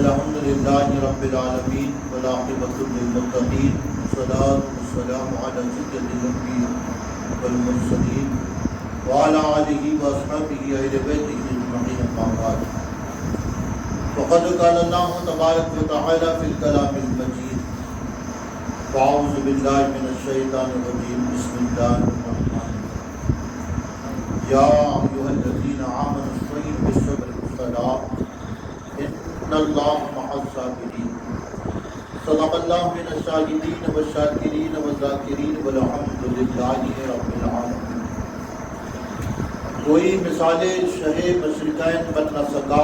الحمد للہ رب العالمین والعاقبۃ للمتقین والصلاۃ والسلام علی سید الانبیاء والمرسلین وعلی آلہ واصحابہ اہل بیتہ اجمعین اما بعد فقد قال اللہ تبارک و تعالی فی الکلام المجید فاعوذ باللہ من الشیطان الرجیم بسم اللہ الرحمن الرحیم یا ایھا الذین آمنوا استعینوا بالصبر والصلاۃ ان اللہ مع الصابرین صدق اللہ من الشاہدین والشاکرین والذاکرین والحمد للہ رب العالمین۔ کوئی مثال شہ مشرقین بن نہ سکا،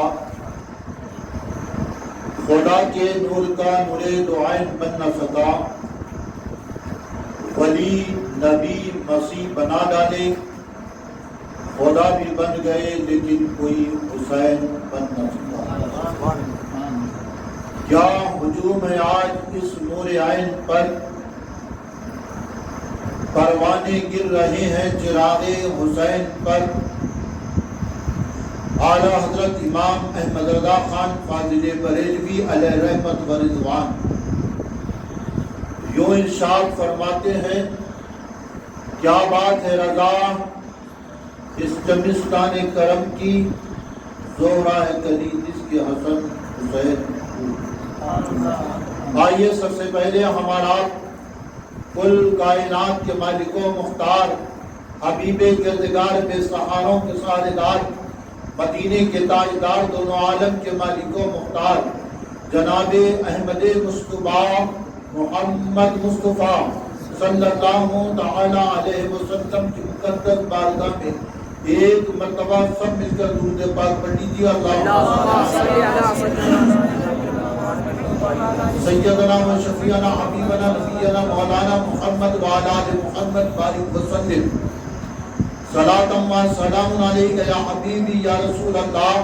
خدا کے نور کا نور دعائن بن نہ سکا، ولی نبی مسیح بنا ڈالے، خدا بھی بن گئے لیکن کوئی حسین بن نہ سکا۔ کیا ہجوم ہے آج اس نور عین پر، پروانے گر رہے ہیں چراغ حسین پر۔ اعلیٰ حضرت امام احمد رضا خان فاضل بریلوی علیہ رحمت و رضوان یوں ارشاد فرماتے ہیں، کیا بات ہے رضا اس زمستان کرم کی، زہرا ہے کلی جس کے حسن حسین۔ آئیے سب سے پہلے ہمارا کل کائنات کے مالک و مختار، حبیب کردگار، بے سہاروں کے سہارے دار، مدینے کے تاجدار، دونوں عالم کے مالک و مختار جناب احمد مصطفیٰ محمد مصطفیٰ صلی اللہ تعالی علیہ وسلم کی مقدس بارگاہ میں ایک مرتبہ سب مل کر درود پاک پڑھ لیجیے۔ سیدنا و شفیعنا حبیبنا نبینا مولانا محمد وعلی آل محمد بارک وسلم، صلاۃ و سلام علیک یا حبیبی یا رسول اللہ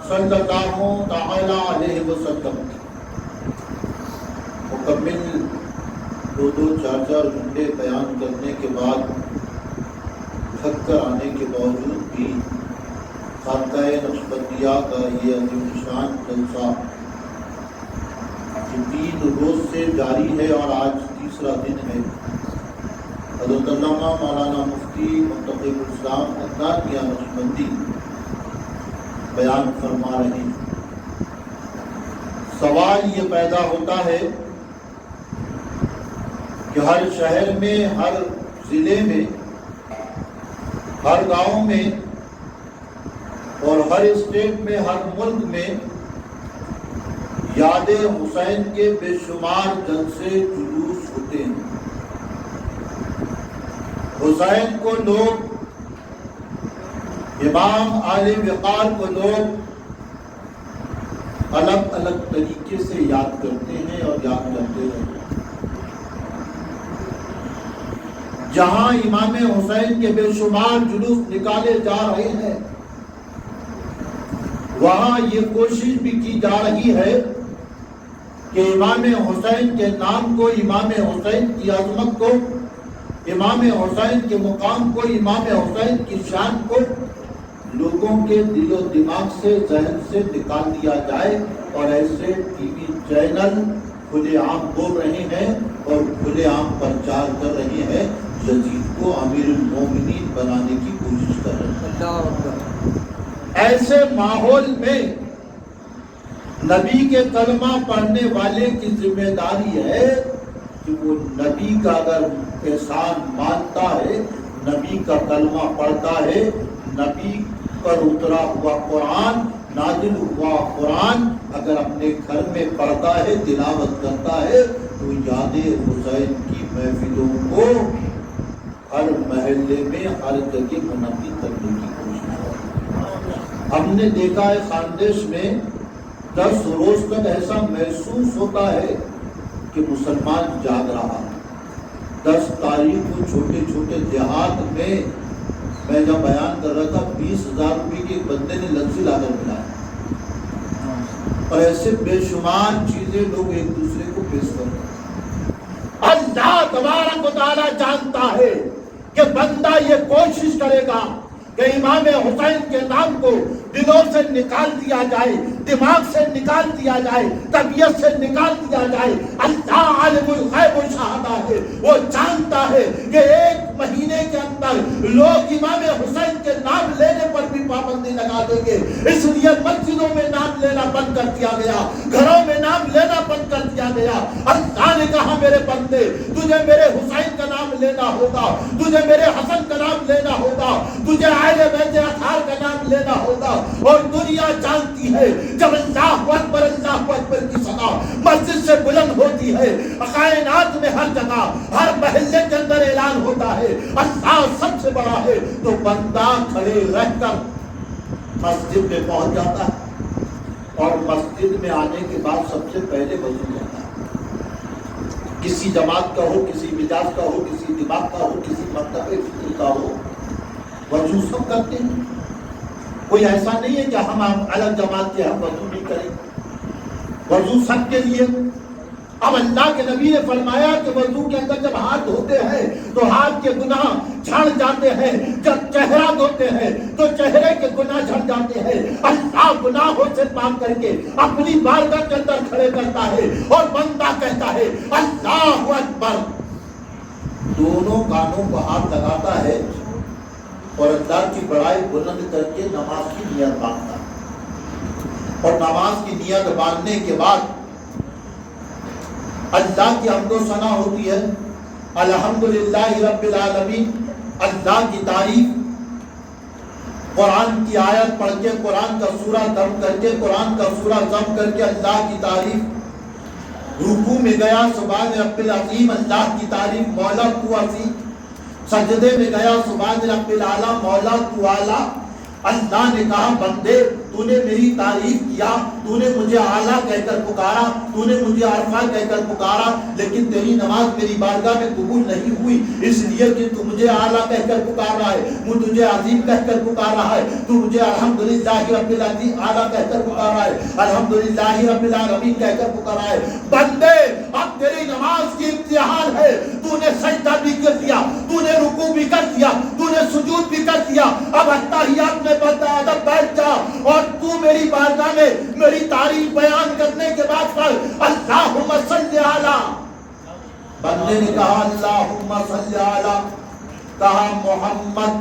صلی اللہ تعالی علیہ وسلم۔ مکمل 2-4 گھنٹے بیان کرنے کے بعد تھک کر آنے کے باوجود بھی خانقاہ نقشبندیہ کا یہ عظیم شان جلسہ 3 روز سے جاری ہے اور آج تیسرا دن ہے۔ حضرت علامہ مولانا مفتی منتخب الاسلام عدنان میاں نقشبندی بیان فرما رہے ہیں۔ سوال یہ پیدا ہوتا ہے کہ ہر شہر میں، ہر ضلع میں، ہر گاؤں میں اور ہر اسٹیٹ میں، ہر ملک میں یاد حسین کے بے شمار جلسے جلوس ہوتے ہیں۔ حسین کو لوگ، امام عالی وقار کو لوگ الگ الگ طریقے سے یاد کرتے ہیں اور یاد کرتے ہیں۔ جہاں امام حسین کے بے شمار جلوس نکالے جا رہے ہیں، وہاں یہ کوشش بھی کی جا رہی ہے کہ امام حسین کے نام کو، امام حسین کی عظمت کو، امام حسین کے مقام کو، امام حسین کی شان کو لوگوں کے دل و دماغ سے، ذہن سے نکال دیا جائے۔ اور ایسے ٹی وی چینل کھلے عام بول رہے ہیں اور کھلے عام پرچار کر رہے ہیں، یزید کو امیر المومنین بنانے کی کوشش کر رہے ہیں۔ ایسے ماحول میں نبی کے کلمہ پڑھنے والے کی ذمہ داری ہے کہ وہ نبی کا اگر احسان مانتا ہے، نبی کا کلمہ پڑھتا ہے، نبی پر اترا ہوا قرآن، نازل ہوا قرآن اگر اپنے گھر میں پڑھتا ہے، تلاوت کرتا ہے، تو یاد حسین کی محفلوں کو ہر محلے میں، ہر جگہ منعقد کرنے کی کوشش ہے۔ ہم نے دیکھا ہے خاندیش میں 10 روز تک ایسا محسوس ہوتا ہے کہ مسلمان جاگ رہا ہے۔ 10 تاریخ کو چھوٹے چھوٹے دیہات میں میں جب بیان کر رہا تھا، 20,000 روپے کے ایک بندے نے لفظی لا کر ملایا، اور ایسے بے شمار چیزیں لوگ ایک دوسرے کو پیش کرتے ہیں۔ اللہ تبارک و تعالی جانتا ہے کہ بندہ یہ کوشش کرے گا کہ امام حسین کے نام کو دلوں سے نکال دیا جائے، دماغ سے نکال دیا جائے، طبیعت سے نکال دیا جائے۔ اللہ عالم الغیب و شہادہ ہے، وہ جانتا ہے کہ ایک مہینے کے اندر لوگ امام حسین کے نام لینے پر بھی پابندی لگا دیں گے، اس لیے مسجدوں میں نام لینا بند کر دیا گیا، گھروں میں نام لینا بند کر دیا گیا۔ اللہ نے کہا میرے بندے تجھے میرے حسین کا نام لینا ہوگا، تجھے میرے حسن کا نام لینا ہوگا، تجھے اہل بیت اطہار کا نام لینا ہوگا۔ اور دنیا جانتی ہے جب اللہ اکبر کی صدا مسجد سے بلند ہوتی ہے، کائنات میں ہر جگہ ہر محلے کے اندر اعلان ہوتا ہے اللہ سب سے بڑا ہے، تو بندہ کھڑے رہ کر مسجد میں پہنچ جاتا ہے اور مسجد میں آنے کے بعد سب سے پہلے وضو کرتا ہے۔ کسی جماعت کا ہو، کسی مزاج کا ہو، کسی دماغ کا ہو، کسی مکتب فکر کا ہو، وضو سب کرتے ہیں۔ کوئی ایسا نہیں ہے کہ ہم الگ جماعت کے ہم وضو نہیں کریں، وضو سب کے لیے۔ اب اللہ کے نبی نے فرمایا کہ وضو کے اندر جب ہاتھ دھوتے ہیں تو ہاتھ کے گناہ جھڑ جاتے ہیں، جب چہرہ دھوتے ہیں تو چہرے کے گناہ جھڑ جاتے ہیں۔ اللہ گناہوں سے پاک کر کے اپنی بارگاہ کے اندر کھڑے کرتا ہے اور بندہ کہتا ہے اللہ اکبر، دونوں کانوں کو ہاتھ لگاتا ہے اور اللہ کی بڑائی بلند کر کے نماز کی نیت باندھتا ہے، اور نماز کی نیت باندھنے کے بعد اللہ کی حمد و ثنا ہوتی ہے، الحمدللہ رب العالمین، اللہ کی تعریف، قرآن کی آیت پڑھ کے، قرآن کا سورہ دم کر کے، قرآن کا سورہ ضم کر کے اللہ کی تعریف، رکوع میں گیا سبحان رب العظیم، اللہ کی تعریف، مولا تو عظیم، سجدے میں گیا سبحان رب العالی، مولا تو اعلیٰ۔ اللہ نے کہا بندے تو نے میری تعریف کیا، تو نے مجھے اعلیٰ کہہ کر پکارا، تو نے مجھے عرفہ کہہ کر پکارا، لیکن تیری نماز میری بارگاہ میں قبول نہیں ہوئی، اس لیے کہ تو مجھے اعلیٰ کہہ کر پکار رہا ہے، وہ تجھے عظیم کہہ کر پکار رہا ہے، تو مجھے الحمدللہ رب العالمین اعلیٰ کہہ کر پکار رہا ہے، الحمدللہ رب العالمین کہہ کر پکار رہا ہے۔ بندے اب تیری نماز کی امتحان ہے، تو نے سجدہ بھی کر دیا، تو نے رکوع بھی کر دیا، تو نے سجود بھی کر دیا، اب اتحیات میں ادب بیٹھ جا اور تو میری بارگاہ میں میری تعریف بیان کرنے کے بعد پڑھ اللہم صلی علی۔ بندے نے کہا اللہم صلی علی، کہا محمد،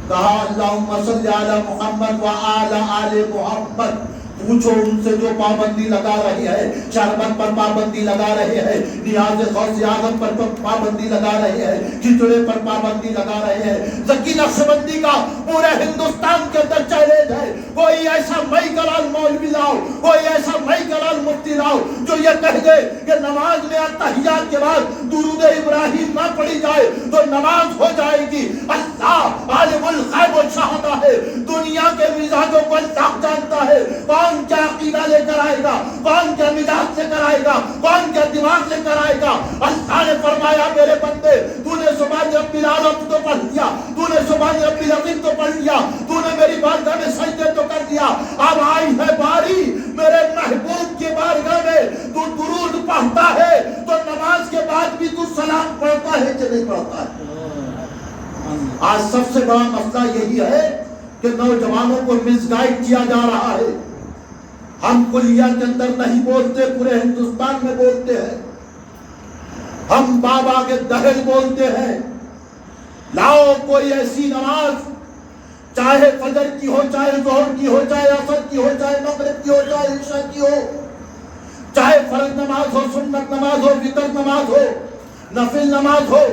کہا اللہم صلی علی محمد و آل آل محمد۔ پوچھو ان سے جو پابندی لگا رہی ہے، شربت پر پابندی لگا رہے ہیں، نیاز غوث اعظم پر پابندی لگا رہے ہیں، کھچڑے پر پابندی لگا رہے ہیں۔ ذکی نقشبندی کا پورے ہندوستان کے اندر چیلنج ہے، کوئی ایسا مئی کلال مولوی لاؤ، کوئی ایسا مئی کلال مفتی لاؤ جو یہ کہہ دے کہ نماز میں اتحیات کے بعد درود ابراہیم نہ پڑھی جائے تو نماز ہو جائے گی۔ اللہ عالم الغیب و شہادہ ہے، دنیا کے مزاجوں کو اللہ جانتا ہے، کون کیا عقیدہ لے کر آئے گا، کون کیا مزاج لے کر آئے گا، کون کیا دماغ لے کر آئے گا۔ اللہ نے فرمایا میرے بندے تو نے سبحان رب العالی تو پڑھ لیا، تو نے سبحان رب العظیم تو پڑھ لیا، تو نے میری بارگاہ میں سجدے تو کر دیا، اب آئی ہے باری میرے محبوب کی بارگاہ میں تو درود پڑھتا ہے تو نماز کے بعد بھی تو سلام پڑھتا ہے کہ نہیں پڑھتا ہے۔ آج سب سے بڑا مسئلہ یہی ہے کہ نوجوانوں کو مس گائیڈ کیا جا رہا ہے۔ ہم کلیہ کے اندر نہیں بولتے، پورے ہندوستان میں بولتے ہیں، ہم بابا کے دہل بولتے ہیں۔ لاؤ کوئی ایسی نماز، چاہے فجر کی ہو، چاہے ظہر کی ہو، چاہے عصر کی ہو، چاہے مغرب کی ہو، چاہے عشاء کی ہو، چاہے فرض نماز ہو، سنت نماز ہو، وتر نماز ہو، نفل نماز ہو،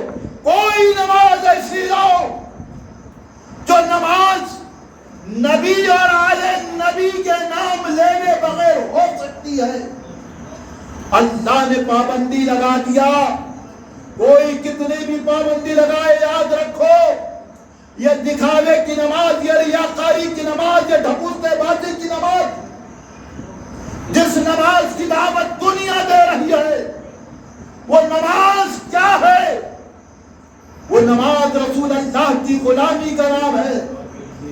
کوئی نماز ایسی لاؤ جو نماز نبی اور آل نبی کے نام لینے بغیر ہو سکتی ہے۔ اللہ نے پابندی لگا دیا، کوئی کتنی بھی پابندی لگائے یاد رکھو یہ دکھاوے کی نماز، یہ ریاکاری کی نماز، یہ ڈھکوسلے بازی کی نماز، جس نماز کی دعوت دنیا دے رہی ہے وہ نماز کیا ہے؟ وہ نماز رسول اللہ کی غلامی کا نام ہے،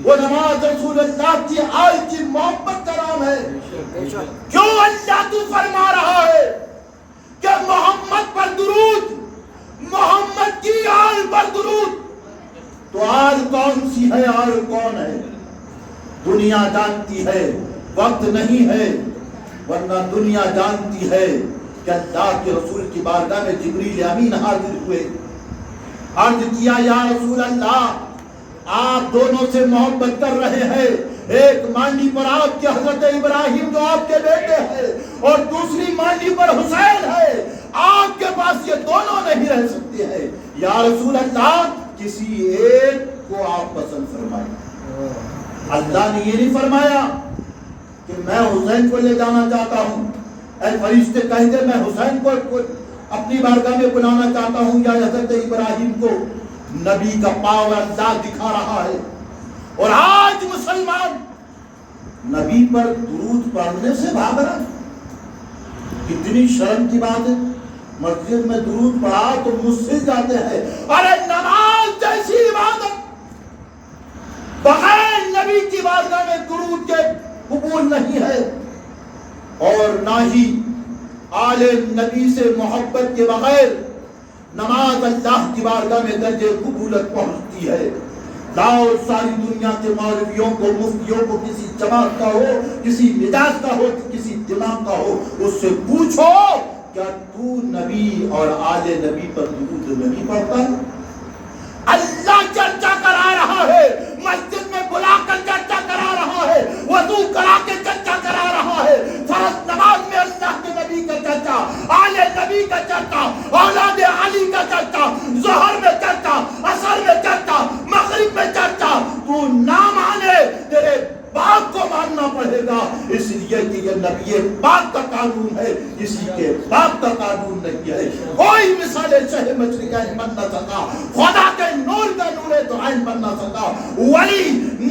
وہ نماز رسول اللہ کی آل کی محبت کا نام ہے۔ کیوں اللہ تو فرما رہا ہے کہ محمد پر درود، محمد کی آل پر درود، تو وہ آج کون سی ہے اور کون ہے؟ دنیا جانتی ہے وقت نہیں ہے، ورنہ دنیا جانتی ہے کہ اللہ کے رسول کی بارگاہ میں جبریل امین حاضر ہوئے، عرض کیا یا رسول اللہ آپ دونوں سے محبت کر رہے ہیں، ایک مانڈی پر آپ کے حضرت ابراہیم جو آپ کے بیٹے ہیں اور دوسری مانڈی پر حسین ہے، آپ کے پاس یہ دونوں نہیں رہ سکتے ہیں، یا رسول اللہ کسی ایک کو آپ پسند فرمائیں۔ اللہ نے یہ نہیں فرمایا کہ میں حسین کو لے جانا چاہتا ہوں، اے فرشتے کہہ دے میں حسین کو اپنی بارگاہ میں بلانا چاہتا ہوں، یا حضرت ابراہیم کو۔ نبی کا پاور اللہ دکھا رہا ہے، اور آج مسلمان نبی پر درود پڑھنے سے بھاگ رہا ہے۔ کتنی شرم کی بات ہے، مسجد میں درود پڑھا تو مجھ سے جاتے ہیں، ارے نماز جیسی عبادت بغیر نبی کی بارگاہ میں درود کے قبول نہیں ہے، اور نہ ہی آل نبی سے محبت کے بغیر نماز اللہ کی بارگاہ میں درجے قبولت پہنچتی ہے۔ لاؤ ساری دنیا کے مولویوں کو، مفتیوں کو، کسی جماعت کا ہو، کسی مزاج کا ہو، کسی دماغ کا ہو، اس سے پوچھو کیا تو نبی اور آل نبی پر درود نہیں پڑھتا ہے؟ اللہ چرچا کرا رہا ہے، مسجد میں بلا کر چرچا کرا رہا ہے، وضو کرا کے چرچا کرا رہا ہے، فرض نماز میں اللہ کے نبی کا چرچا، آل نبی کا چرچا، اولاد علی کا چرچا، ظہر میں چرچا، عصر میں چرچا، مغرب میں چرچا۔ تو نہ مانے تیرے باپ کو ماننا پڑے گا، اس لیے کہ یہ نبی پاک کا قانون ہے، کسی کے باپ کا قانون نہیں ہے۔ کوئی مثال شہ مچھلی کا نہیں بن نہ سکا، خدا کے نور کا نور تو عین بن نہ سکا، ولی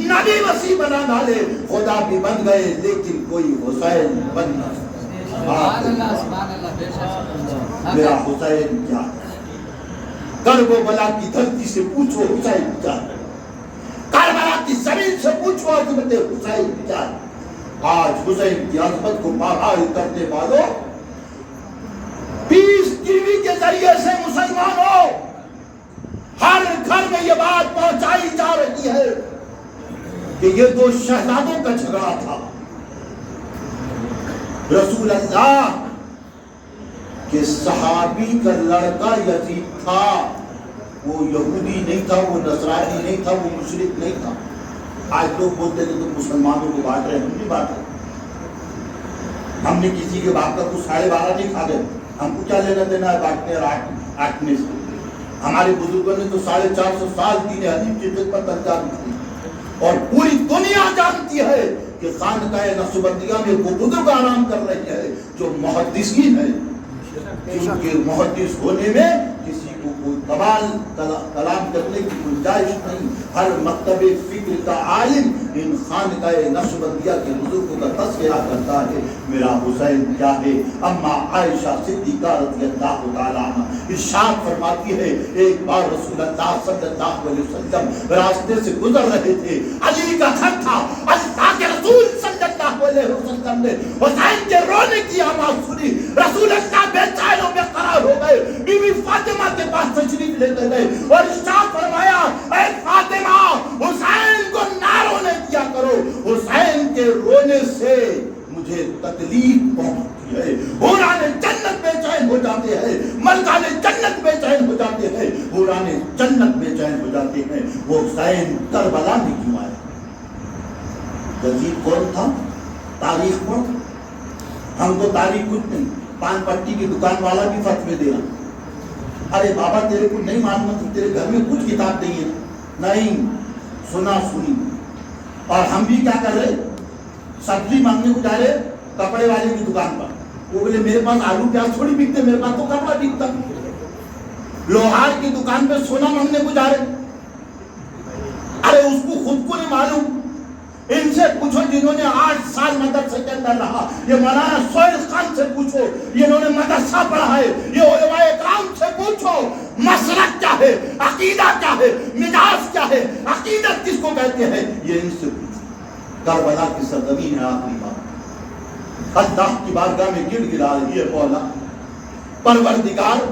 نبی وسیع بنا ڈالے، خدا بھی بن گئے لیکن کوئی حسین بن نہ سکا۔ میرا حسین کیا ہے؟ کرب و بلا کی دھرتی سے پوچھو حسین کیا ہے، کربلا کی زمین سے پوچھو عظمت حسین کیا ہے۔ آج حسین کی عظمت کو پامال کرنے والوں، پیس ٹی وی کے ذریعے سے مسلمانوں ہر گھر میں یہ بات پہنچائی جا رہی ہے کہ یہ دو شہزادوں کا جھگڑا تھا۔ رسول اللہ کہ صحابی کا لڑکا یزید تھا، وہ یہودی نہیں تھا، وہ نصرانی نہیں تھا، وہ مشرک نہیں تھا۔ آج لوگ بولتے ہیں تو مسلمانوں کو بانٹ رہے ہیں، ہم نہیں بانٹ رہے، ہم نے کسی کے باپ کا کچھ 12.5 نہیں کھا گئے، ہم کو کیا لینا دینا ہے بانٹنے اور آٹنے سے؟ ہمارے بزرگوں نے تو 450 سال دین حنیف کی خدمت انجام دی، اور پوری دنیا جانتی ہے کہ خانقاہ نقشبندیہ میں وہ بزرگ آرام کر رہے ہیں جو محدثین ہیں، کیونکہ محدث ہونے میں کسی کو کوئی کلام کرنے کی گنجائش نہیں۔ ہر مکتب فکر کا عالم ان خانقاہ نقشبندیہ کے بزرگوں کا تذکرہ کرتا ہے۔ میرا حسین کیا ہے؟ اما عائشہ صدیقہ رضی اللہ تعالیٰ عنہ ارشاد فرماتی ہے، ایک بار رسول اللہ صلی اللہ علیہ وسلم راستے سے گزر رہے تھے، علی کا گھر تھا، اللہ کے رسول صلی اللہ علیہ وسلم نے حسین کے رونے کی آواز سنی، رسول اللہ بے چین و بے قرار ہو گئے، بی بی فاطمہ کے پاس تشریف لے گئے اور ارشاد فرمایا، اے فاطمہ حسین کو نہ رونے دیا کرو، حسین کے رونے سے مجھے تکلیف پہنچتی ہے، حوران جنت بے چین ہو جاتے ہیں، ملکان جنت بے چین ہو جاتے ہیں، حوران جنت بے چین ہو جاتے ہیں۔ وہ حسین کربلا میں کیوں آئے؟ یزید کون تھا؟ تاریخ پر ہم کو تاریخ کچھ نہیں، پان پٹی کی دکان والا بھی فتوے دے رہا، ارے بابا تیرے کو نہیں معلوم تھی، تیرے گھر میں کچھ کتاب نہیں ہے، نہیں سنا سنی۔ اور ہم بھی کیا کر رہے، سبزی مانگنے کو جا رہے کپڑے والے کی دکان پر، وہ بولے میرے پاس آلو پیاز تھوڑی بکتے، میرے پاس تو کپڑا بکتا۔ لوہار کی دکان پہ سونا مانگنے کو جا رہے، ارے اس کو خود کو نہیں معلوم، ان سے پوچھو جنہوں نے 8 سال مدرسے کے اندر رہا، یہ مولانا سہیل خان سے پوچھو جنہوں نے مدرسہ پڑھا ہے، یہ علماء اکرام سے پوچھو مسلک کیا ہے، عقیدہ کیا ہے، مزاج کیا ہے، عقیدت کس کو کہتے ہیں، یہ ان سے پوچھو۔ کربلا کی سرزمین ہے آخری بات، اللہ کی بارگاہ میں گڑ گڑا رہی ہے، مولا پروردگار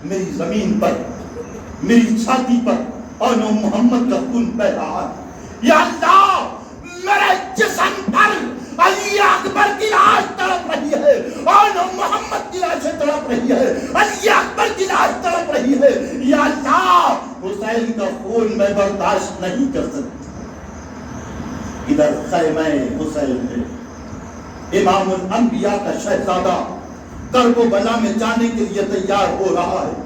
میری زمین پر، میری چھاتی پر اور نو محمد کا خون بہ رہا ہے۔ یا اللہ میرے جسم پر علی اکبر کی لاش تڑپ رہی ہے اور نو محمد کی لاش تڑپ رہی ہے، علی اکبر کی لاش تڑپ رہی ہے۔ یا اللہ حسین کا خون میں برداشت نہیں کر سکتی۔ ادھر خیمہ حسین ہے، امام الانبیاء کا شہزادہ کرب و بلا میں جانے کے لیے تیار ہو رہا ہے۔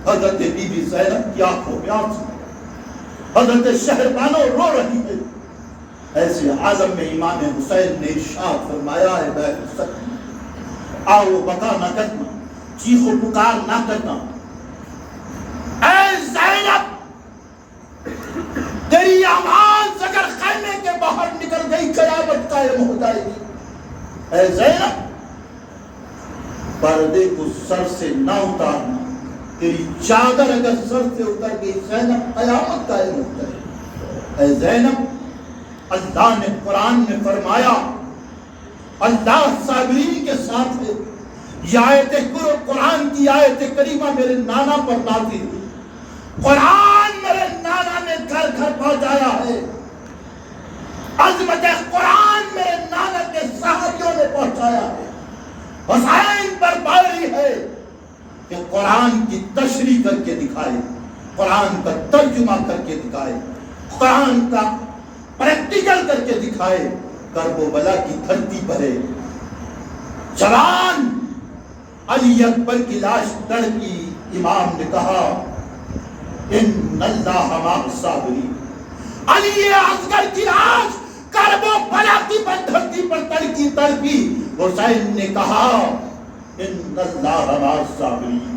حضرت بی بی زینب کی آنکھوں میں آنسو، حضرت شہربانو رو رہی ہے۔ ایسے عالم میں امام حسین نے ارشاد فرمایا ہے بیت سکن، آؤ بکا نہ کرنا، چیخ و پکار نہ کرنا۔ اے زینب تیری آواز اگر خیمے کے باہر نکل گئی قیامت قائم ہو جائے گی۔ اے زینب پردے کو سر سے نہ اتارنا، تیری چادر اگر سر سے اتر گئی زینب قیامت قائم ہو جائے گی۔ اے زینب اللہ نے قرآن میں فرمایا، اللہ صابرین کے ساتھ ہے۔ یہ آیت قرآن کی آیت کریمہ میرے نانا پر نازل ہوئی، قرآن میرے نانا نے گھر گھر پہنچایا ہے، عظمت قرآن میرے نانا کے صحابیوں نے پہنچایا ہے۔ حسین پر باری ہے کہ قرآن کی تشریح کر کے دکھائے، قرآن کا ترجمہ کر کے دکھائے، قرآن کا پریکٹیکل کر کے دکھائے۔ کرب و بلا کی دھرتی پر ہے، جوان علی اکبر کی لاش تڑپی، امام نے کہا ان اللہ مع الصابرین۔ علی اصغر کی لاش کرب و بلا کی دھرتی پر تڑپی، حسین نے کہا ان اللہ مع الصابرین۔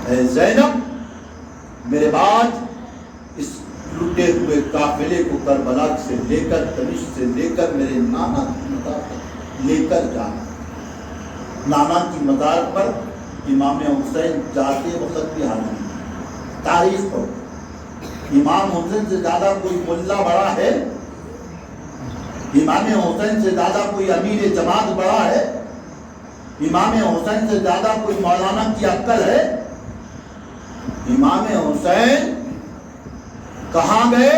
اے زینب میرے بعد اس لٹے ہوئے قافلے کو کربلا سے لے کر دمشق سے لے کر میرے نانا کی مزار پر لے کر جانا۔ نانا کی مزار پر امام حسین جاتے وقت بھی حاضر، تاریخ پر امام حسین سے زیادہ کوئی ملا بڑا ہے؟ امام حسین سے زیادہ کوئی امیر جماعت بڑا ہے؟ امام حسین سے زیادہ کوئی مولانا کی عقل ہے؟ امام حسین کہاں گئے؟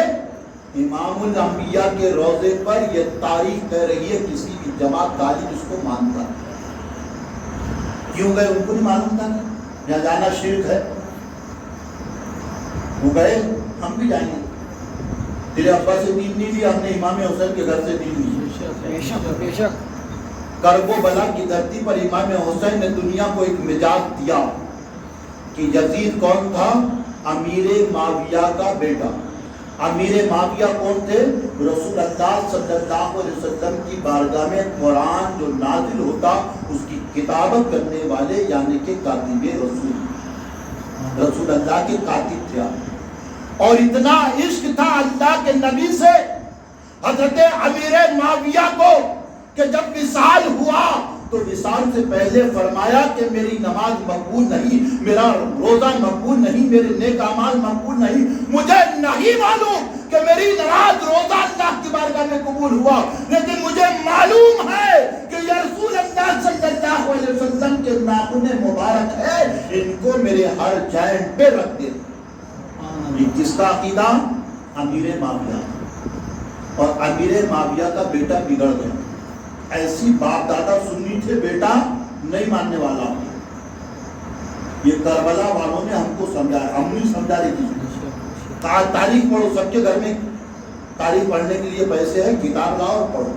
امام الانبیاء کے روضے پر۔ یہ تاریخ کہہ رہی ہے کسی بھی جماعت غالب اس کو مانتا ہے۔ کیوں گئے ان کو نہیں معلوم تھا یہاں جانا شرک ہے؟ وہ گئے، ہم بھی جائیں گے۔ تیرے ابا سے دین نہیں لی، ہم نے امام حسین کے گھر سے دین لی۔ کرب و بلا کی دھرتی پر امام حسین نے دنیا کو ایک مزاج دیا کہ یزید کون تھا؟ امیر معاویہ کا بیٹا۔ امیر معاویہ کون تھے؟ رسول اللہ صلی اللہ علیہ وسلم کی بارگاہ میں قرآن جو نازل ہوتا اس کی کتابت کرنے والے، یعنی کہ کاتب رسول اللہ کے کاتب تھے۔ اور اتنا عشق تھا اللہ کے نبی سے حضرت امیر معاویہ کو کہ جب وصال ہوا تو وصال سے پہلے فرمایا کہ میری نماز مقبول نہیں، میرا روزہ مقبول نہیں، میرے نیک اعمال مقبول نہیں، مجھے نہیں معلوم کہ میری نماز روزہ اللہ کی بارگاہ میں قبول ہوا، لیکن مجھے معلوم ہے کہ یہ رسول اللہ صلی اللہ علیہ وسلم کے ناخن مبارک ہے، ان کو میرے ہر جائنٹ پہ رکھ دے۔ یہ کس کا عقیدہ؟ امیر معاویہ۔ اور امیر معاویہ کا بیٹا بگڑ گیا۔ ایسی باپ دادا سنی تھے، بیٹا نہیں ماننے والا۔ یہ کربلا والوں نے ہم کو سمجھایا، ہم نہیں سمجھا رہی تھی۔ تاریخ پڑھو، سب کے گھر میں تاریخ پڑھنے کے لیے پیسے ہیں، کتاب لاؤ اور پڑھو۔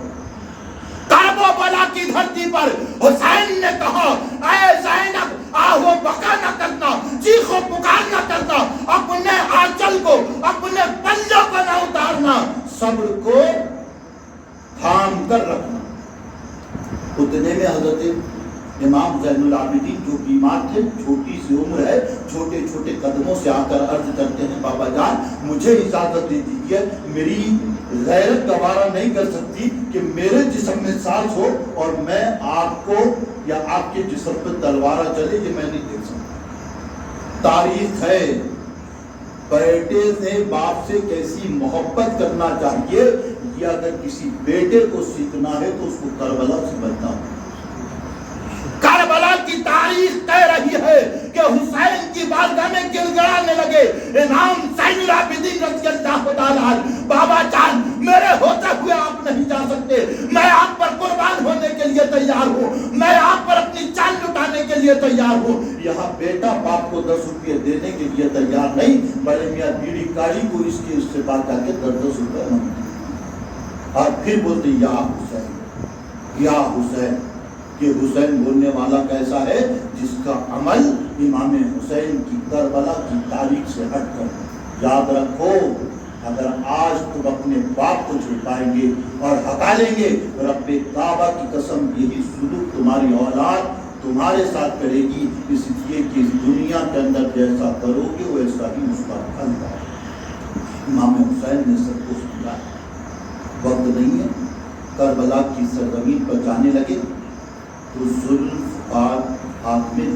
کرب و بلا کی دھرتی پر حسین نے کہا اے زینب آہو بکا نہ کرنا، چیخ و پکار نہ کرنا، اپنے آنچل کو، اپنے پلوں کو نہ اتارنا، صبر کو تھام کر رکھنا۔ اتنے میں حضرت امام زین العابدین جو بیمار تھے، چھوٹی سی عمر ہے، چھوٹے چھوٹے قدموں سے آ کر عرض کرتے ہیں بابا جان مجھے اجازت دے دیجیے، میری غیرت گوارا نہیں کر سکتی کہ میرے جسم میں سانس ہو اور میں آپ کو یا آپ کے جسم پہ تلوار چلے، یہ میں نہیں دیکھ سکتا۔ تاریخ ہے بیٹے سے باپ سے کیسی محبت کرنا چاہیے، یہ اگر کسی بیٹے کو سیکھنا ہے تو اس کو کربلا سے بننا ہو۔ کربلا کی تاریخ کہہ رہی ہے کہ حسین کی بارگاہ میں گر گڑانے لگے. امام زین العابدین رضی اللہ تعالیٰ عنہ، بابا جان میرے ہوتے ہوئے آپ نہیں جا سکتے، میں آپ پر قربان ہونے کے لیے تیار ہوں، میں آپ پر اپنی جان لٹانے کے لیے تیار ہوں. یہاں بیٹا باپ کو 10 روپے دینے کے لیے تیار نہیں، بڑے میاں بیڑی کاڑی کو اس سے بات کر کے 10 روپے مانگتے اور پھر بولتے یا حسین یا حسین. کہ حسین بولنے والا کیسا ہے؟ جس کا عمل امام حسین کی کربلا کی تاریخ سے ہٹ کر. یاد رکھو اگر آج تم اپنے باپ کو چھپائیں گے اور ہٹا لیں گے، رب کعبہ کی قسم یہی سلوک تمہاری اولاد تمہارے ساتھ کرے گی. اس لیے کہ اس دنیا کے اندر جیسا کرو گے ویسا ہی اس کا پھل ہے. امام حسین نے سب کو سمجھایا. وقت نہیں ہے، کربلا کی سرزمین پر جانے لگے تو ذوالفقار ہاتھ میں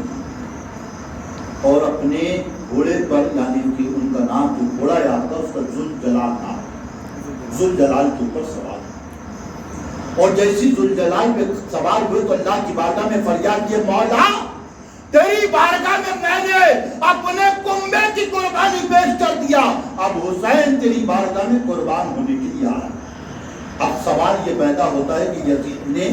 اور اپنے گھوڑے پر، یعنی کہ ان کا نام جو گھوڑا یاد تھا اس کا ذوالجلال نام، ذوالجلال کے اوپر سوار. اور جیسی ذوالجلال پہ سوار ہوئے تو اللہ کی بارگاہ میں فریاد کیے، مولا تیری بارگاہ میں نے اپنے کنبے کی قربانی پیش کر دیا، اب حسین تیری بارگاہ میں قربان ہونے کے لیے آ رہا ہے. اب سوال یہ پیدا ہوتا ہے کہ یزید نے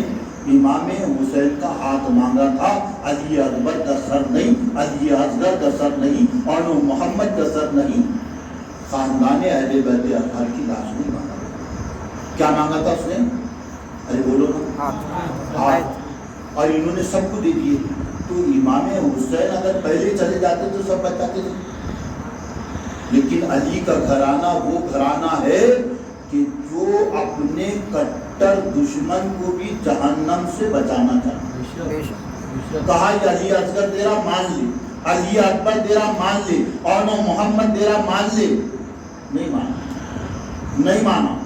امام حسین کا ہاتھ مانگا تھا، علی اکبر کا سر نہیں، علی اصغر کا سر نہیں، اور محمد کا سر نہیں. خاندان اہل بیت اطہار کی لاش نہیں مانگا. کیا مانگا تھا اس نے؟ ارے بولو نا، ہاتھ. اور انہوں نے سب کو دے دیے. تو امام حسین اگر پہلے چلے جاتے تو سب بچاتے تھے. لیکن علی کا گھرانہ وہ گھرانہ ہے کہ جو اپنے کٹر دشمن کو بھی جہنم سے بچانا چاہتا. کہا علی اصغر تیرا مان لے، علی اکبر تیرا مان لے، اور محمد تیرا مان لے. نہیں مانا، نہیں مانا،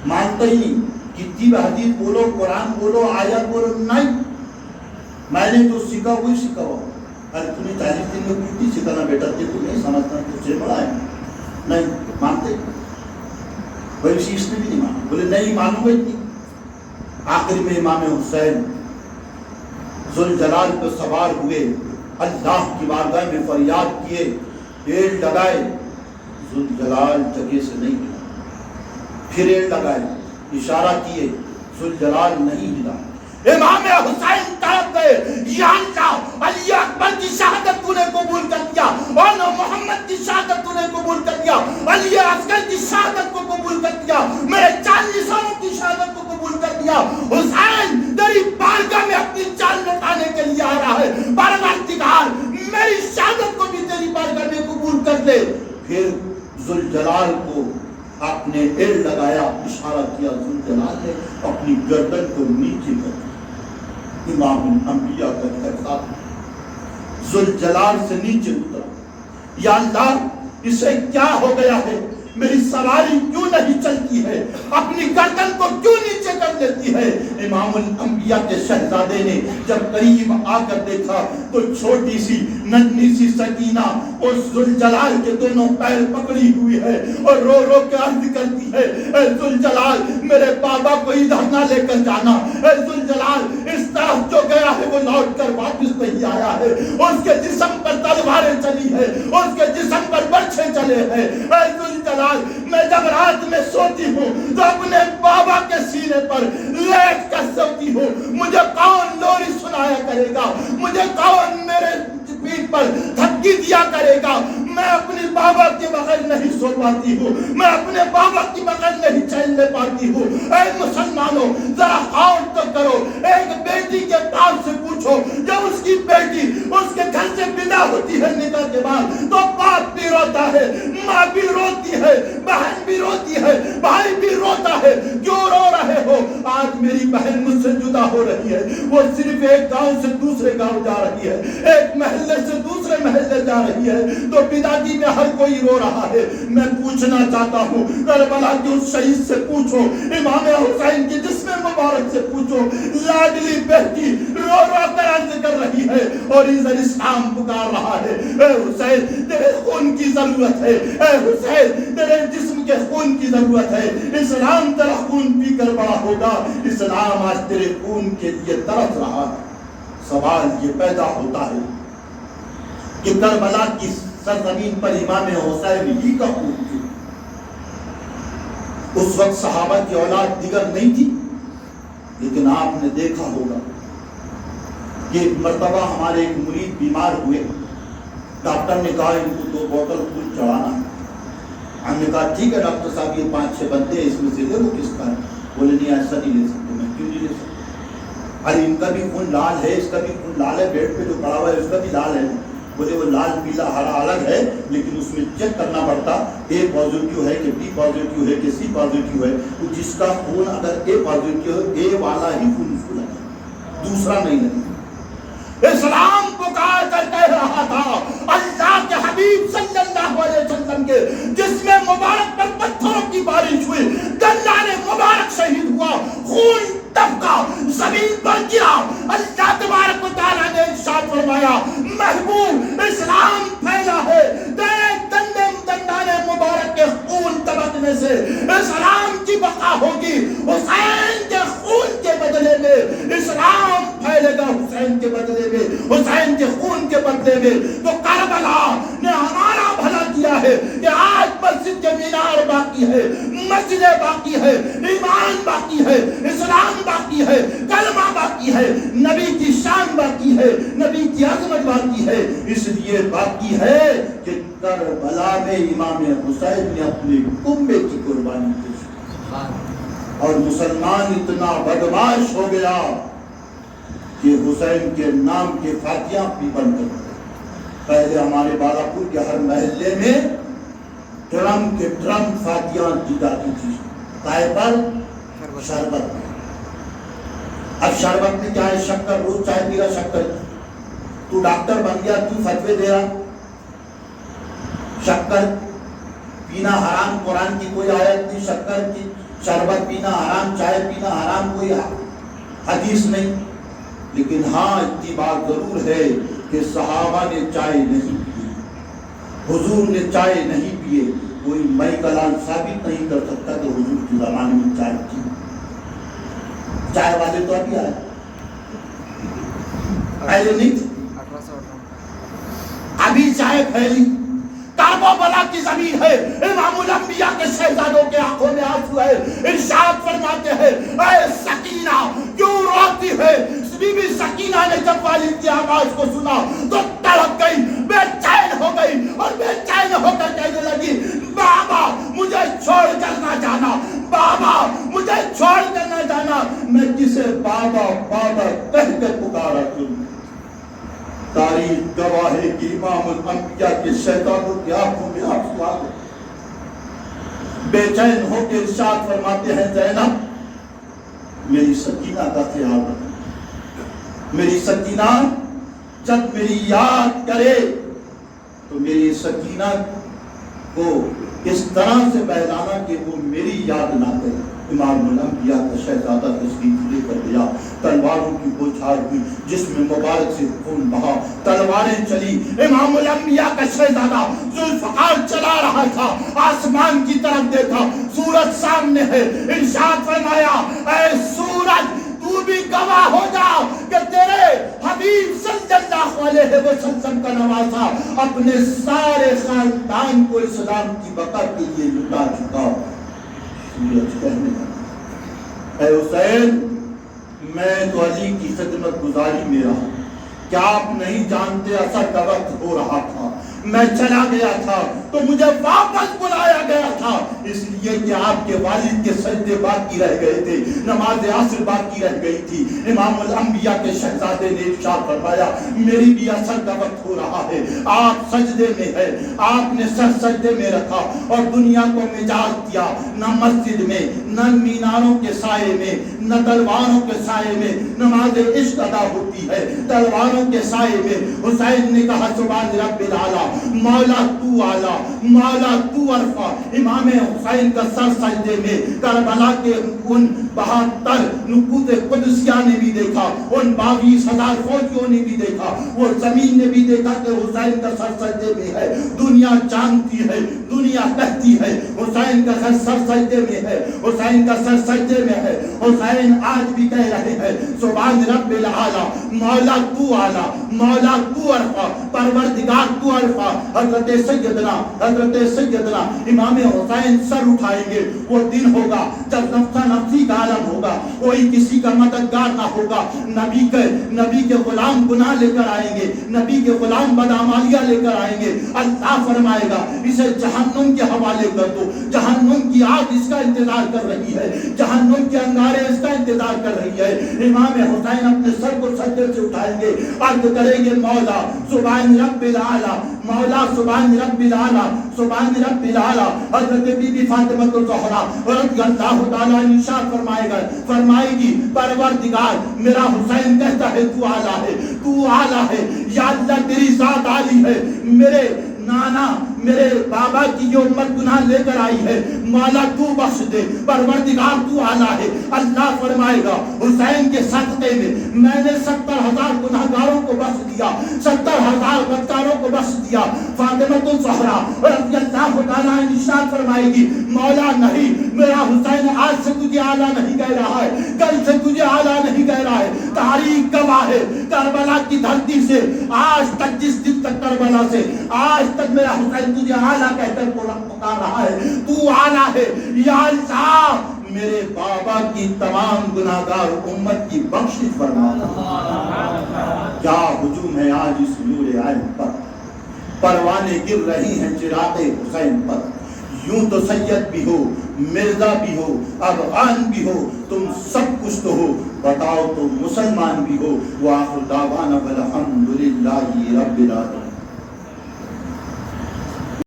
مانتا ہی نہیں. کتنی بھی حدیث بولو، قرآن بولو، آیت بولو، نہیں. میں نے جو سیکھا وہی سیکھا ہوا. ارے تم نے 40 دن میں کچھ نہیں سیکھنا بیٹا، تو نہیں سمجھتا تجھ سے بڑا ہے. نہیں مانتے. ویسی اس نے بھی نہیں مانا، بولے نہیں مانوں گا اتنی. آخر میں امام حسین ذوالجلال پہ سوار ہوئے، اللہ کی بارگاہ میں فریاد کیے، ایڑ لگائے. ذوالجلال جگہ سے نہیں ہلا. پھر ایڑ لگائے، اشارہ کیے، ذوالجلال نہیں ہلا. امام حسین تڑپ گئے، یا اللہ علی اکبر کی شہادت تو نے قبول کر دیا، اور محمد کی شہادت تو نے قبول کر دیا، علی اصغر کی شہادت کو قبول کر دیا، میرے 40 کی شہادت کو قبول کر دیا. حسین تیری بارگاہ میں اپنی جان لٹانے کے لیے آ رہا ہے، پروردگار میری شہادت کو بھی تیری بارگاہ میں قبول کر لے. پھر ذوالجلال کو آپ نے ایڑ لگایا، اشارہ کیا. ذوالجلال نے اپنی گردن کو نیچے کر دیا. امام الانبیاء کا فیصلہ ذوالجلال سے نیچے اترا. یا اللہ اسے کیا ہو گیا ہے؟ میری سواری کیوں نہیں چلتی ہے؟ اپنی گردن کو کیوں نیچے کر لیتی ہے؟ امام الانبیاء کے شہزادے نے جب قریب آ کر دیکھا تو چھوٹی سی ننھی سی سکینہ اس ذوالجلال کے دونوں پیر پکڑی ہوئی ہے اور رو رو کے عرض کرتی ہے، اے ذوالجلال میرے بابا کو ادھر نہ لے کر جانا. اے ذوالجلال اس طرف جو گیا ہے وہ لوٹ کر واپس نہیں آیا ہے. اس کے جسم پر تلواریں چلی ہے، اس کے جسم پر برچھے چلے ہیں. اے ذوالجلال میں جب رات میں سوتی ہوں تو اپنے بابا کے سینے پر لیٹ کر سوتی ہوں. مجھے کون لوری سنایا کرے گا؟ مجھے کون میرے پیٹ پر دھکی دیا کرے گا؟ میں اپنے بابا کے بغیر نہیں سو پاتی ہوں، میں اپنے بابا کے بغیر نہیں چین لے پاتی ہوں. اے مسلمانوں ذرا غور تو کرو. ایک بیٹی کے باپ سے پوچھو جب اس کی بیٹی اس کے گھر سے بنا ہوتی ہے نکاح کے بعد تو باپ بھی روتا ہے، ماں بھی روتی ہے، بہن بھی روتی ہے، بھائی بھی روتا ہے. کیوں رو رہے ہو؟ آج میری بہن مجھ سے جدا ہو رہی ہے، وہ صرف ایک گاؤں سے دوسرے گاؤں جا رہی ہے، ایک محلے سے دوسرے محلے جا رہی ہے، تو پتاجی میں ہر کوئی رو رہا ہے. میں پوچھنا چاہتا ہوں کربلا کے اس شہید سے پوچھو، امام حسین کی جسم مبارک سے پوچھو، لاڈلی بیٹی رو رو کر عرض کر رہی ہے اور اسلام پکار رہا ہے. اے حسین تیرے خون کی ضرورت ہے، اے حسین تیرے جسم کے خون کی ضرورت ہے. اسلام تیرا خون پی کر بڑا ہوگا، اسلام آج تیرے خون کے لیے ترس رہا ہے. سوال یہ پیدا ہوتا ہے کہ کربلا کی سرزمین پر امام حسین ہی کا خون تھی. اس وقت صحابہ کی اولاد دیگر نہیں تھی، لیکن آپ نے دیکھا ہوگا کہ ایک مرتبہ ہمارے ایک مرید بیمار ہوئے، ڈاکٹر نے کہا ان کو 2 بوتل خون چڑھانا. ہم نے کہا ٹھیک ہے ڈاکٹر صاحب، یہ 5-6 بندے ہیں، اس میں سے دیکھو کس کا ہے. بولے نہیں ایسا نہیں لے سکتے. میں کیوں نہیں لے سکتا؟ ارے ان کا بھی خون لال ہے، اس کا بھی خون لال ہے، بیڈ پہ جو پڑا ہوا ہے اس کا بھی لال ہے. بولے وہ لال پیلا ہرا الگ ہے، لیکن اس میں چیک کرنا پڑتا اے پازیٹیو ہے کہ بی پازیٹیو ہے کہ سی پازیٹیو ہے. تو جس کا خون اگر اے پازیٹیو ہے، اے والا ہی خون اس کو لگے، دوسرا نہیں لگے. اسلام پکار کر کہہ رہا تھا اللہ کے حبیب صلی اللہ علیہ وسلم کے جس میں مبارک پر پتھروں کی بارش ہوئی، دلال مبارک شہید ہوا، خون ٹپکا، زمین پر گرا. اللہ تبارک و تعالیٰ نے ارشاد فرمایا محبوب اسلام پھیلا ہے تیرے دندانے مبارک کے خون ٹپکنے سے اسلام کی بقا ہوگی. حسین کے خون کے بدلے میں اسلام پھیلے گا، حسین کے بدلے میں، حسین کے خون کے بدلے میں. تو کربلا نے ہمارا بھلا کیا ہے کہ آج مسجد کے مینار باقی ہے، مسجدیں باقی ہے، ایمان باقی ہے، اسلام باقی ہے، کلمہ باقی ہے، نبی کی شان باقی ہے، نبی کی عظمت باقی ہے. اس لیے باقی ہے کہ کربلا میں امام حسین نے اپنے کنبے کی قربانی کی اور مسلمان اتنا بدمعاش ہو گیا کہ حسین کے نام کے فاتحہ بھی بند کر دیا. پہلے ہمارے بالاپور کے ہر محلے میں ڈرم کے ڈرم فاتحہ دی جاتی تھی، کائے پر شربت میں. اب شربت میں کیا ہے؟ شکر. روز چائے پی رہا شکر. تو ڈاکٹر بن گیا، تو فتوے دے رہا شکر پینا حرام. قرآن کی کوئی آیت نہیں شکر کی، شربت پینا حرام، چائے پینا حرام، کوئی حدیث نہیں. لیکن ہاں اتنی بات ضرور ہے کہ صحابہ نے چائے نہیں پی، حضور نے چائے نہیں پیے. کوئی مئی کلال ثابت نہیں کر سکتا کہ حضور کے زمانے میں چائے پی. چائے والے تو ابھی آئے، پہلے نہیں تھے. ابھی چائے پھیلی. کربلا کی زمین ہے، امام الانبیاء کے شہزادوں کے آنکھوں میں آنسو ہے. ارشاد فرماتے ہیں اے سکینہ کیوں روتی ہے؟ بی بی سکینہ نے جب والد کی آواز کو سنا تو تڑپ گئی، بے چین ہو گئی اور بے چین ہو کر کہنے لگی بابا مجھے چھوڑ کر نہ جانا، بابا مجھے چھوڑ کر نہ جانا. میں کسے بابا بابا کہہ کے پکارا کیوں؟ تاریخ گواہ ہے کہ امام الانبیاء کے شہزادوں کی آنکھوں میں آنسو آ گئے. بے چین ہو کے ارشاد فرماتے ہیں زینب میری سکینہ کا خیال رکھنا. میری سکینہ جب میری یاد کرے تو میری سکینہ کو اس طرح سے بہلانا کہ وہ میری یاد نہ کرے. امام الانبیاء کا شہزادہ تشریف لے کر گیا، تلواروں کی بوچھار ہوئی، جسم مبارک سے خون بہا، تلواریں چلی. امام الانبیاء کا شہزادہ ذوالفقار چلا رہا تھا، آسمان کی طرف دیکھا، سورج سامنے ہے. ارشاد فرمایا اے سورج تو بھی گواہ ہو جا کہ تیرے حبیب صلی اللہ علیہ وسلم کا نواسا اپنے سارے خاندان کو اسلام کی بقا کے لیے لٹا چکا. سورج کہنے لگا اے حسین میں تو علی کی خدمت گزاری میں رہا، کیا آپ نہیں جانتے اثر کا وقت ہو رہا تھا، میں چلا گیا تھا تو مجھے واپس بلایا گیا تھا اس لیے کہ آپ کے والد کے سجدے باقی رہ گئے تھے، نماز عصر باقی رہ گئی تھی. امام الانبیاء کے شہزادے نے ارشاد فرمایا میری بھی اثر کا وقت ہو رہا ہے، آپ سجدے میں ہے. آپ نے سر سجدے میں رکھا اور دنیا کو مجاز دیا، نہ مسجد میں، نہ میناروں کے سائے میں، نہ تلواروں کے سائے میں نماز عشق ادا ہوتی ہے. تلواروں کے سائے میں حسین نے کہا سبحان رب العالی، مولا تو اعلیٰ، مولا تو عرفہ. امام حسین کا سر سجدے میں کربلا کے ان 72 نقوط قدسیہ نے بھی دیکھا، ان 22,000 فوجیوں نے بھی دیکھا، وہ زمین نے بھی دیکھا کہ حسین کا سر سجدے میں ہے، دنیا جانتی ہے، دنیا کہتی ہے حسین کا سر سجدے میں ہے، حسین کا سر سجدے میں ہے۔ حسین آج بھی کہہ رہے ہیں سبحان رب العالی، مولا تو اعلیٰ، مولا تو ارفع، پروردگار تو ارفع۔ حضرت سیدنا امام حسین سر اٹھائیں گے، وہ دن ہوگا جب نفسا نفسی کا عالم ہوگا، کوئی کسی کا مددگار نہ ہوگا، نبی کے غلام گناہ لے کر آئیں گے، نبی کے غلام بدعمالیاں لے کر آئیں گے، اللہ فرمائے گا اسے جہنم کے حوالے کر دو، جہنم کی آگ اس کا انتظار کر رہی ہے، جہنم کے انگارے اس کا انتظار کر رہی ہے۔ امام حسین اپنے سر کو سجدے سے اٹھائیں گے، عرض کریں گے مولا سبحان رب العالی، مولا سبحان رب العالی، سبحان رب العالی۔ حضرت بی بی فاطمہ الزہرا رضی اللہ تعالیٰ عنہ ارشاد فرمائے گی پروردگار میرا حسین کہتا ہے تو اعلیٰ ہے، تو اعلیٰ ہے، یا اللہ تیری ذات عالی ہے، میرے نانا میرے بابا کی جو امت گناہ لے کر آئی ہے مولا تو بخش دے، پروردگار تو اعلیٰ ہے۔ اللہ فرمائے گا حسین کے صدقے میں نے 70,000 گناہگاروں کو بخش دیا، 70,000 بدکاروں کو بخش دیا۔ فاطمہ الزہرا رضی اللہ تعالیٰ عنہ ارشاد فرمائے گی مولا نہیں، میرا حسین آج سے تجھے اعلیٰ نہیں کہہ رہا ہے، کل سے تجھے اعلیٰ نہیں کہہ رہا ہے، تاریخ گواہ ہے کربلا کی دھرتی سے آج تک، جس دن تک کربلا سے آج تک میرا حسین تجھے اعلیٰ کہہ کر پکار رہا ہے، تو اعلیٰ ہے، یا اللہ میرے بابا کی تمام گناہگار امت کی بخشش فرما۔ کیا ہجوم ہے آج اس نور عین پر، پروانے گر رہی ہیں چراغ حسین پر۔ یوں تو سید بھی ہو، مرزا بھی ہو، افغان بھی ہو، تم سب کچھ تو ہو، بتاؤ تو مسلمان بھی ہو۔ وآخر دعوانا الحمدللہ رب العالمین۔